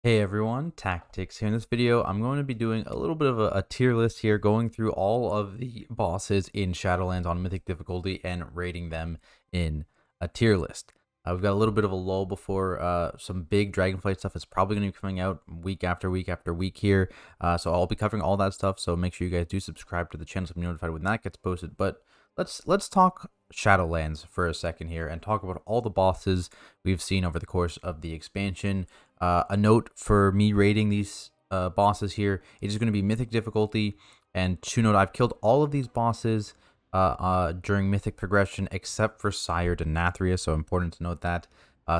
Hey everyone, Tactics here. In this video, I'm going to be doing a little bit of a tier list here, going through all of the bosses in Shadowlands on Mythic difficulty and rating them in a tier list. We've got a little bit of a lull before some big Dragonflight stuff is probably going to be coming out week after week after week here. So I'll be covering all that stuff, so make sure you guys do subscribe to the channel so you'll be notified when that gets posted. But let's talk Shadowlands for a second here and talk about all the bosses we've seen over the course of the expansion. A note for me rating these bosses here, it is going to be Mythic difficulty, and to note, I've killed all of these bosses during Mythic progression except for Sire Denathrius, so important to note that.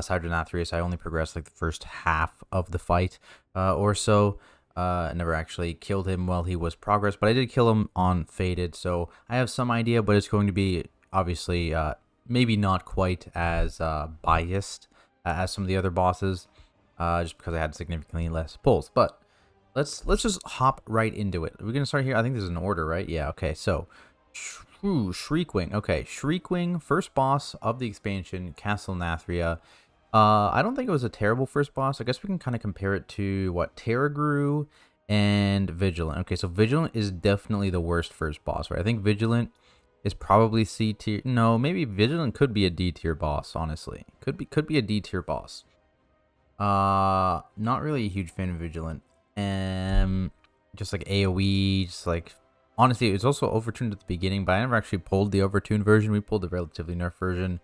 Sire Denathrius, I only progressed like the first half of the fight or so. Never actually killed him while he was progress, but I did kill him on Faded, so I have some idea, but it's going to be obviously maybe not quite as biased as some of the other bosses. Just because I had significantly less pulls. But let's just hop right into it. We're gonna start here. I think there's an order, right? Yeah. Okay. So, Shriekwing. Okay, Shriekwing, first boss of the expansion, Castle Nathria. I don't think it was a terrible first boss. I guess we can kind of compare it to what Terragru and Vigilant. Okay, so Vigilant is definitely the worst first boss, right? I think Vigilant is probably C tier. No, maybe Vigilant could be a D tier boss. Honestly, could be a D tier boss. Not really a huge fan of Vigilant. Just like AoE, just like, honestly, it was also overtuned at the beginning, but I never actually pulled the overtuned version. We pulled the relatively nerfed version.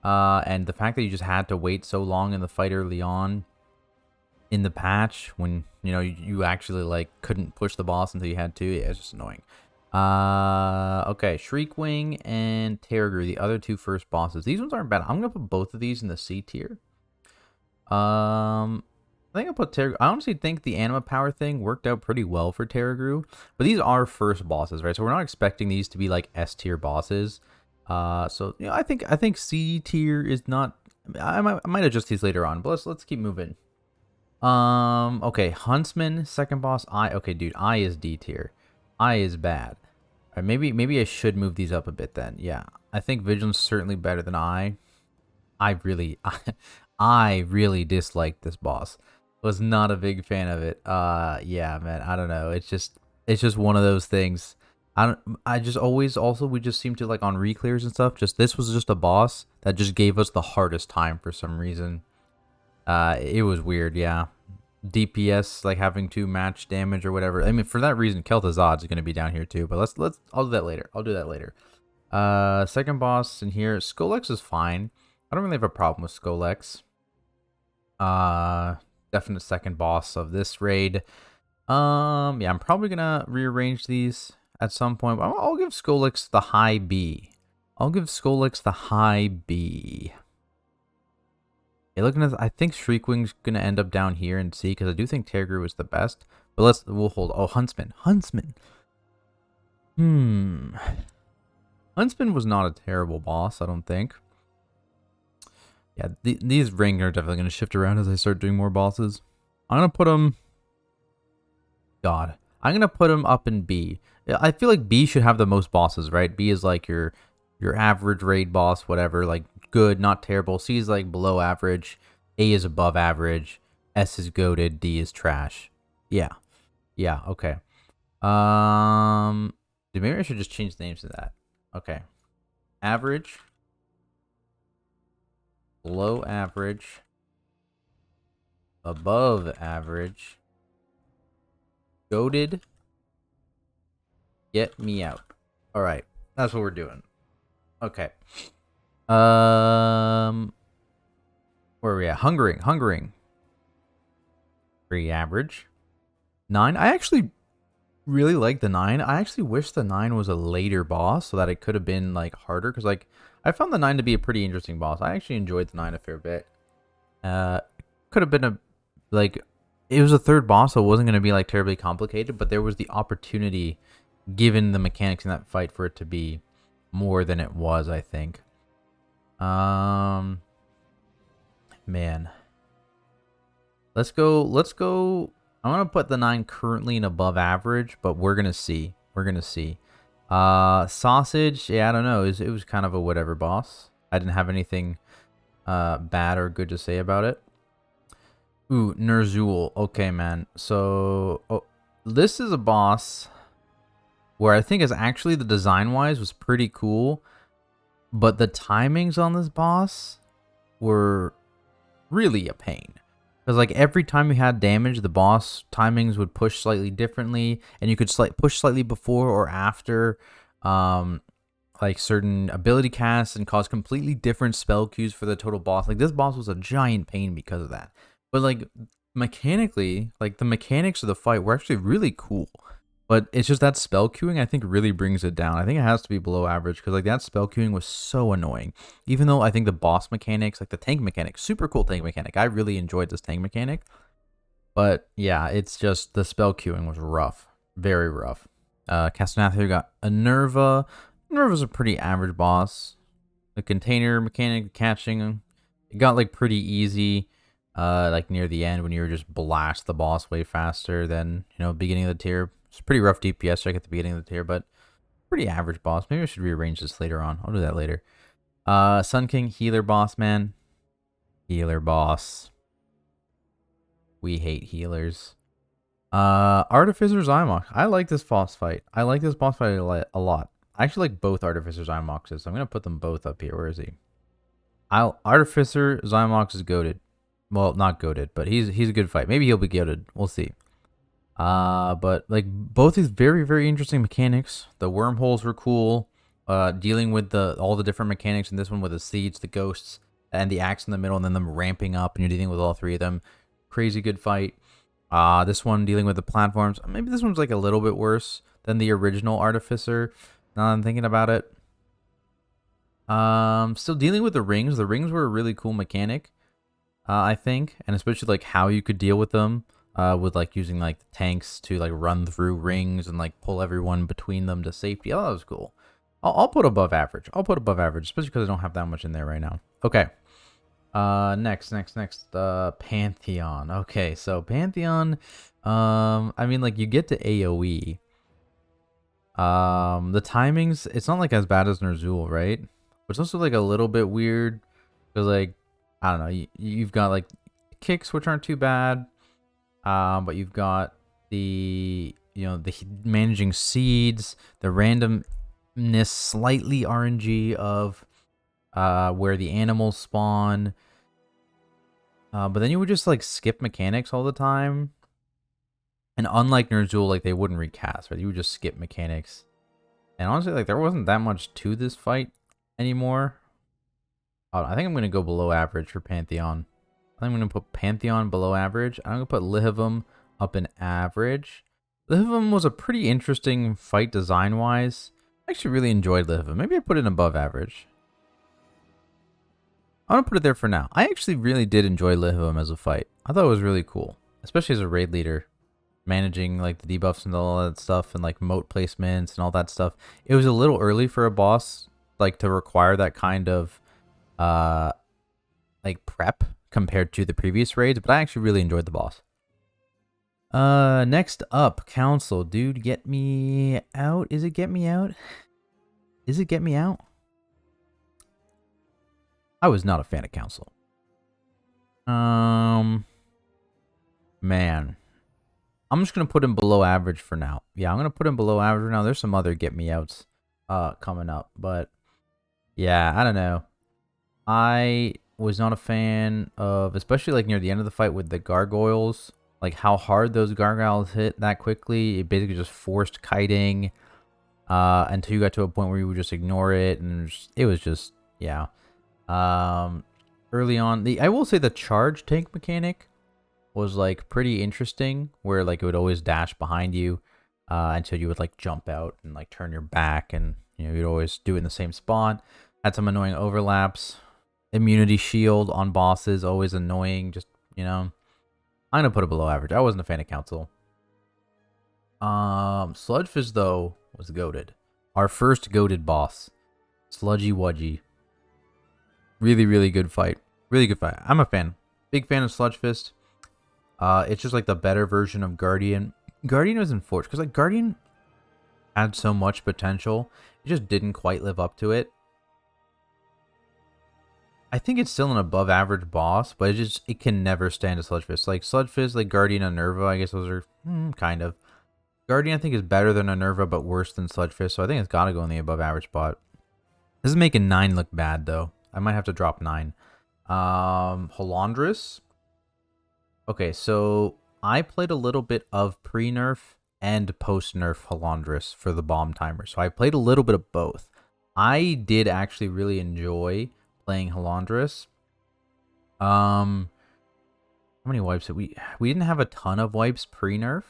And the fact that you just had to wait so long in the fight early on in the patch when, you know, you actually like couldn't push the boss until you had to, yeah, it's just annoying. Okay, Shriekwing and Terragru, the other two first bosses. These ones aren't bad. I'm gonna put both of these in the C tier. I think I'll put Terragru. I honestly think the anima power thing worked out pretty well for Terragru, but these are first bosses, right? So we're not expecting these to be like S tier bosses. So you know, I think C tier is not. I might adjust these later on, but let's keep moving. Okay, Huntsman, second boss. Okay, dude, I is D tier. I is bad. All right, maybe I should move these up a bit then. Yeah, I think Vigilance is certainly better than I. I really disliked this boss. Was not a big fan of it. Yeah, man, I don't know. It's just one of those things. I just always also, we just seem to, like, on reclears and stuff, this was just a boss that just gave us the hardest time for some reason. It was weird, yeah. DPS, like having to match damage or whatever. I mean, for that reason, Kel'Thuzad is going to be down here too, but I'll do that later. Second boss in here, Skolex is fine. I don't really have a problem with Skolex. Definite second boss of this raid. Yeah, I'm probably gonna rearrange these at some point. But I'll give Skolex the high B. Yeah, looking at, I think Shrieking's gonna end up down here in C because I do think Terragru is the best. But we'll hold. Oh, Huntsman. Huntsman was not a terrible boss, I don't think. Yeah, these rings are definitely going to shift around as I start doing more bosses. I'm going to put them... God. I'm going to put them up in B. I feel like B should have the most bosses, right? B is like your average raid boss, whatever. Like, good, not terrible. C is like below average. A is above average. S is goated. D is trash. Yeah. Yeah, okay. Maybe I should just change the names to that. Okay. Average. Below average, above average, goated, get me out. All right, that's what we're doing. Okay. Where are we at? Hungering. Pretty average. 9. I actually really like the 9. I actually wish the 9 was a later boss so that it could have been like harder, because like I found the 9 to be a pretty interesting boss. I actually enjoyed the 9 a fair bit. Could have been it was a third boss, so it wasn't going to be like terribly complicated, but there was the opportunity, given the mechanics in that fight, for it to be more than it was, I think. Man. Let's go. I'm going to put the 9 currently in above average, but we're going to see. Sausage, yeah, I don't know. It was kind of a whatever boss. I didn't have anything bad or good to say about it. Ooh, Ner'zhul. Okay, man. So, this is a boss where I think is actually the design-wise was pretty cool, but the timings on this boss were really a pain. Because like every time you had damage, the boss timings would push slightly differently, and you could push slightly before or after like certain ability casts and cause completely different spell queues for the total boss. Like this boss was a giant pain because of that. But like mechanically, like the mechanics of the fight were actually really cool. But it's just that spell queuing I think really brings it down. I think it has to be below average because like that spell queuing was so annoying. Even though I think the boss mechanics, like the tank mechanic, super cool tank mechanic. I really enjoyed this tank mechanic. But yeah, it's just the spell queuing was rough. Very rough. Castaneath here got a Nerva. Nerva's a pretty average boss. The container mechanic catching, it got like pretty easy. Like near the end when you were just blast the boss way faster than, you know, beginning of the tier. It's a pretty rough DPS check at the beginning of the tier, but pretty average boss. Maybe I should rearrange this later on. I'll do that later. Sun King, healer boss, man. Healer boss. We hate healers. Artificer Zymox. I like this boss fight. I like this boss fight a lot. I actually like both Artificer Zymoxes, so I'm going to put them both up here. Where is he? Artificer Zymox is goated. Well, not goated, but he's a good fight. Maybe he'll be goated. We'll see. But like both these very, very interesting mechanics. The wormholes were cool. Dealing with all the different mechanics in this one with the seeds, the ghosts, and the axe in the middle, and then them ramping up, and you're dealing with all three of them. Crazy good fight. This one dealing with the platforms. Maybe this one's like a little bit worse than the original Artificer. Now that I'm thinking about it. Still dealing with the rings. The rings were a really cool mechanic, I think, and especially like how you could deal with them. With like using like the tanks to like run through rings and like pull everyone between them to safety. Oh, that was cool. I'll put above average. I'll put above average, especially because I don't have that much in there right now. Okay. Next. Pantheon. Okay, so Pantheon. I mean, like you get to AOE. The timings. It's not like as bad as Ner'zhul, right? But it's also like a little bit weird because like I don't know. You've got like kicks which aren't too bad. But you've got the, you know, the managing seeds, the randomness, slightly RNG of where the animals spawn. But then you would just like skip mechanics all the time. And unlike Ner'zhul, like they wouldn't recast, right? You would just skip mechanics. And honestly, like there wasn't that much to this fight anymore. I think I'm going to go below average for Pantheon. I'm going to put Pantheon below average. I'm going to put Lihivam up in average. Lihivam was a pretty interesting fight design-wise. I actually really enjoyed Lihivam. Maybe I put it above average. I'm going to put it there for now. I actually really did enjoy Lihivam as a fight. I thought it was really cool. Especially as a raid leader. Managing like the debuffs and all that stuff. And like moat placements and all that stuff. It was a little early for a boss like to require that kind of like prep compared to the previous raids, but I actually really enjoyed the boss. Next up, Council. Dude, get me out. Is it get me out? Is it get me out? I was not a fan of Council. Man. I'm just going to put him below average for now. Yeah, I'm going to put him below average for now. There's some other get me outs coming up, but yeah, I don't know. I was not a fan of, especially like near the end of the fight with the gargoyles, like how hard those gargoyles hit that quickly. It basically just forced kiting until you got to a point where you would just ignore it, and it was just, yeah. Early on, I will say the charge tank mechanic was like pretty interesting, where like it would always dash behind you until you would like jump out and like turn your back, and you know you'd always do it in the same spot. Had some annoying overlaps. Immunity shield on bosses, always annoying. Just, you know, I'm gonna put it below average. I wasn't a fan of Council. Sledfish though was goated. Our first goated boss, Sludgy Wudgy. Really, really good fight. Really good fight. I'm a fan. Big fan of Sludgefish. It's just like the better version of Guardian. Guardian was unfortunate because like Guardian had so much potential. It just didn't quite live up to it. I think it's still an above average boss, but it can never stand a Sledfish. Like Sledfish, like Guardian and Nerva, I guess those are kind of. Guardian I think is better than a Nerva, but worse than Sledfish, so I think it's got to go in the above average spot. This is making 9 look bad though. I might have to drop 9. Halandris. Okay, so I played a little bit of pre-nerf and post-nerf Halandris for the bomb timer, so I played a little bit of both. I did actually really enjoy playing Halandris. How many wipes did we didn't have a ton of wipes pre-nerf.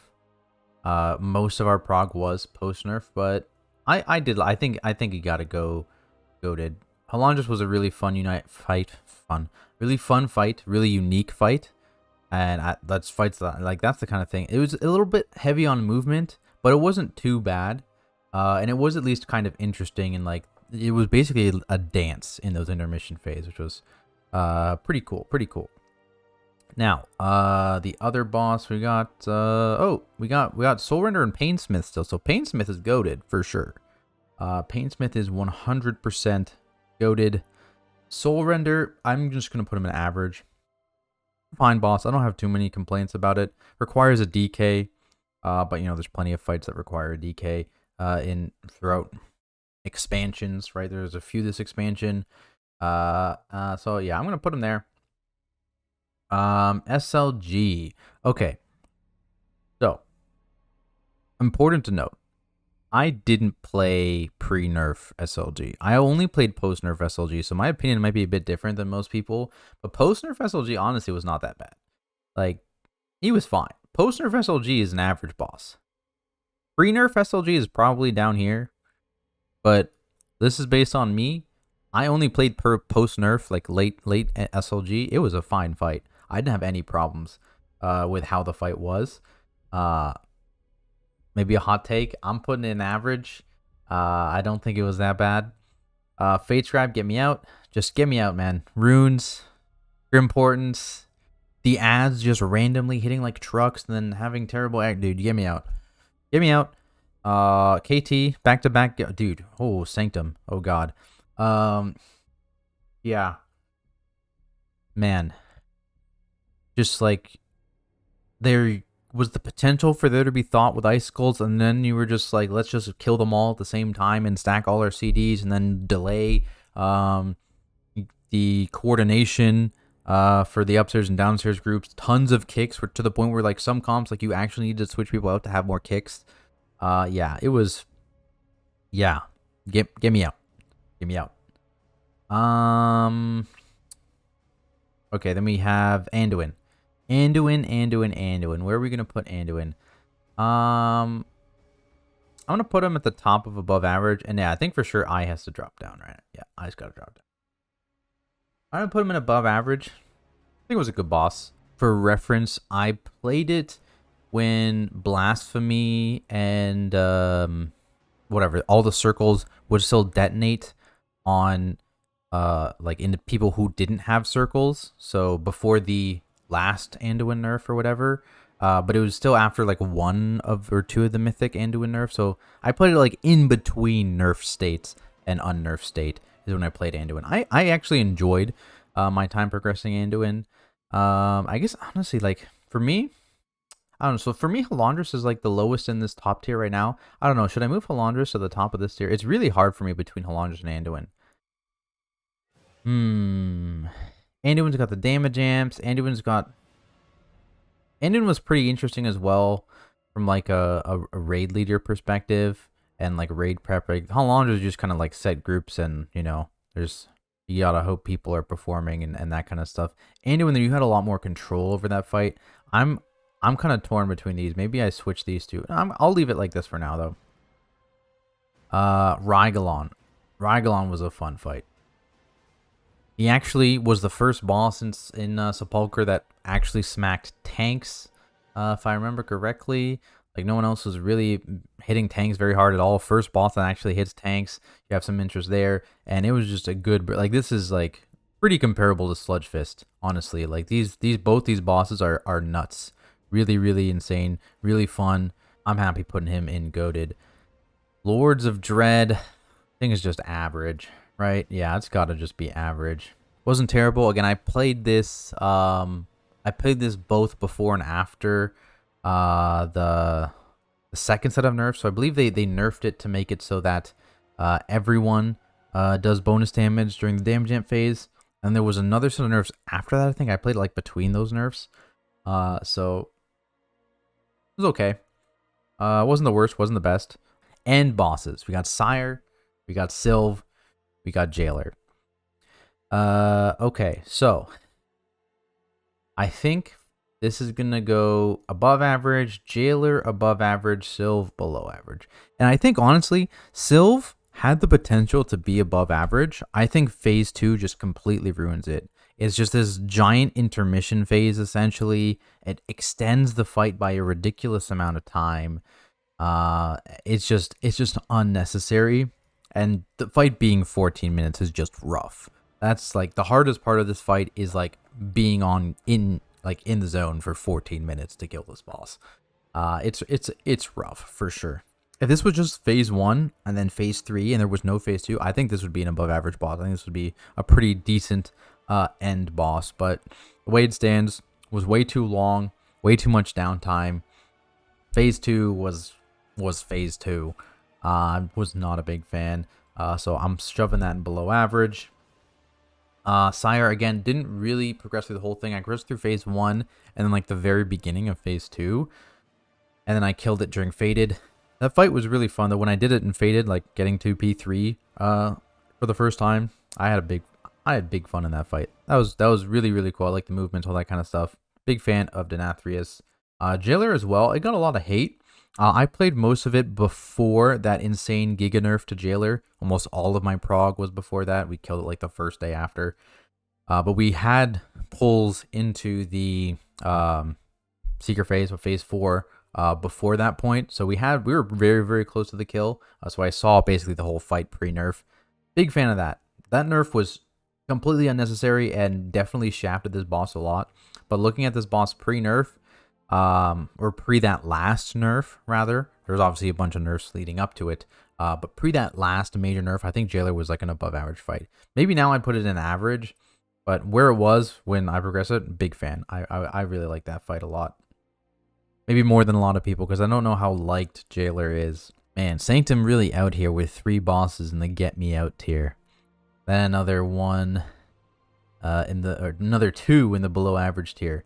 Most of our prog was post-nerf, but I think you gotta go goated. Halandris was a really fun really fun fight, really unique fight. And that's fights that, like, that's the kind of thing. It was a little bit heavy on movement, but it wasn't too bad. And it was at least kind of interesting, and like it was basically a dance in those intermission phase, which was pretty cool. Now, the other boss we got we got Soul Render and Painsmith still. So Painsmith is goated for sure. Painsmith is 100% goated. Soul Render, I'm just gonna put him in average. Fine boss. I don't have too many complaints about it. Requires a DK, but you know there's plenty of fights that require a DK in throughout expansions. Right, there's a few this expansion. So yeah, I'm gonna put him there. SLG. Okay. So important to note, I didn't play pre-nerf SLG. I only played post-nerf SLG, so my opinion might be a bit different than most people. But post-nerf SLG honestly was not that bad. Like, he was fine. Post-nerf SLG is an average boss. Pre-nerf SLG is probably down here, but this is based on me. I only played post-nerf, like late SLG. It was a fine fight. I didn't have any problems with how the fight was. Maybe a hot take. I'm putting in average. I don't think it was that bad. Fate Scribe, get me out. Just get me out, man. Runes, Grim Portents, the ads just randomly hitting like trucks and then having terrible act. Dude, get me out. Get me out. KT, back to back. Dude, oh, Sanctum. Oh, God. Yeah. Man. Just like, there was the potential for there to be thought with icicles, and then you were just like, let's just kill them all at the same time and stack all our CDs and then delay the coordination for the upstairs and downstairs groups. Tons of kicks to the point where like some comps, like you actually need to switch people out to have more kicks. Yeah, it was, yeah, get me out. Get me out. Okay, then we have Anduin. Anduin. Where are we gonna put Anduin? I'm gonna put him at the top of above average, and yeah, I think for sure I has to drop down, right? Yeah, I's gotta drop down. I'm gonna put him in above average. I think it was a good boss. For reference, I played it when Blasphemy and whatever, all the circles would still detonate on like in the people who didn't have circles. So before the last Anduin nerf or whatever, but it was still after like 1 or 2 of the Mythic Anduin nerf. So I played it like in between nerf states and unnerf state is when I played Anduin. I actually enjoyed my time progressing Anduin. I guess honestly, like for me, I don't know. So for me, Halandris is like the lowest in this top tier right now. I don't know. Should I move Halandris to the top of this tier? It's really hard for me between Halandris and Anduin. Anduin's got the damage amps. Anduin was pretty interesting as well from like a raid leader perspective and like raid prep. Like Halandris just kind of like set groups, and you know, you gotta hope people are performing and that kind of stuff. Anduin, you had a lot more control over that fight. I'm kind of torn between these. Maybe I switch these two. I'll leave it like this for now though. Rygalon was a fun fight. He actually was the first boss in Sepulcher that actually smacked tanks, if I remember correctly. Like, no one else was really hitting tanks very hard at all. First boss that actually hits tanks. You have some interest there. And it was just a good... Like, this is, like, pretty comparable to Sludge Fist, honestly. Like, both these bosses are nuts. Really, really insane. Really fun. I'm happy putting him in goated. Lords of Dread, I think it's just average. Right? Yeah, it's got to just be average. Wasn't terrible. Again, I played this both before and after the second set of nerfs. So I believe they nerfed it to make it so that everyone does bonus damage during the damage amp phase. And there was another set of nerfs after that. I think I played like between those nerfs. So it was okay. Wasn't the worst, wasn't the best. And bosses. We got Sire, we got Silve, we got Jailer. Okay, so I think this is gonna go above average, Jailer above average, Silve below average. And I think honestly, Silve had the potential to be above average. I think phase 2 just completely ruins it. It's just this giant intermission phase essentially. It extends the fight by a ridiculous amount of time. It's just unnecessary. And the fight being 14 minutes is just rough. That's like the hardest part of this fight is like being in the zone for 14 minutes to kill this boss. It's rough for sure. If this was just phase 1 and then phase 3 and there was no phase 2, I think this would be an above average boss. I think this would be a pretty decent end boss, but the way it stands was way too long, way too much downtime. Phase 2 was phase 2. I was not a big fan, so I'm shoving that in below average. Sire, again, didn't really progress through the whole thing. I progressed through phase 1 and then like the very beginning of phase 2. And then I killed it during Fated. That fight was really fun though. When I did it in Fated, like getting to P3 for the first time, I had big fun in that fight. That was really, really cool. I like the movements, all that kind of stuff. Big fan of Denathrius. Jailer as well. It got a lot of hate. I played most of it before that insane Giga nerf to Jailer. Almost all of my prog was before that. We killed it like the first day after. But we had pulls into the Seeker phase, with phase 4, before that point. So we were very, very close to the kill. So I saw basically the whole fight pre-nerf. Big fan of that. That nerf was completely unnecessary and definitely shafted this boss a lot. But looking at this boss pre-nerf, or pre that last nerf, rather. There was obviously a bunch of nerfs leading up to it, but pre that last major nerf, I think Jailer was like an above average fight. Maybe now I'd put it in average, but where it was when I progressed it, big fan. I really like that fight a lot. Maybe more than a lot of people, because I don't know how liked Jailer is. Man, Sanctum really out here with 3 bosses in the get me out tier. Then another one another 2 in the below average tier.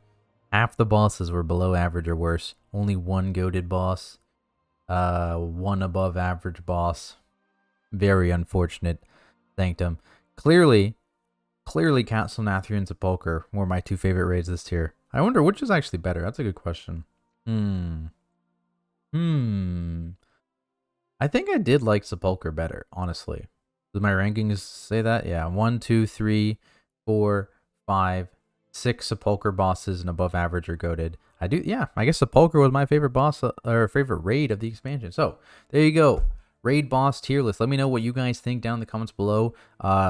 Half the bosses were below average or worse. Only 1 goated boss. 1 above average boss. Very unfortunate. Sanctum. Clearly Castle Nathria and Sepulchre were my 2 favorite raids this tier. I wonder which is actually better. That's a good question. I think I did like Sepulchre better, honestly. Does my rankings say that? Yeah. 1, 2, 3, 4, 5, 6 Sepulchre bosses and above average or goated. I guess Sepulchre was my favorite boss or favorite raid of the expansion. So there you go. Raid boss tier list. Let me know what you guys think down in the comments below.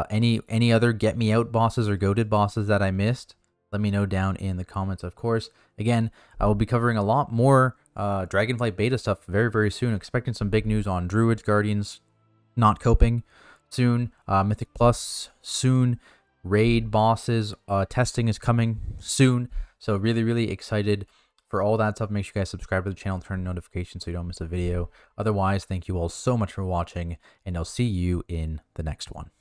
Any other get me out bosses or goated bosses that I missed? Let me know down in the comments, of course. Again, I will be covering a lot more Dragonflight beta stuff very, very soon. Expecting some big news on Druids, Guardians, not coping soon. Mythic Plus soon. Raid bosses testing is coming soon. So really, really excited for all that stuff. Make sure you guys subscribe to the channel, turn on notifications so you don't miss a video. Otherwise, thank you all so much for watching, and I'll see you in the next one.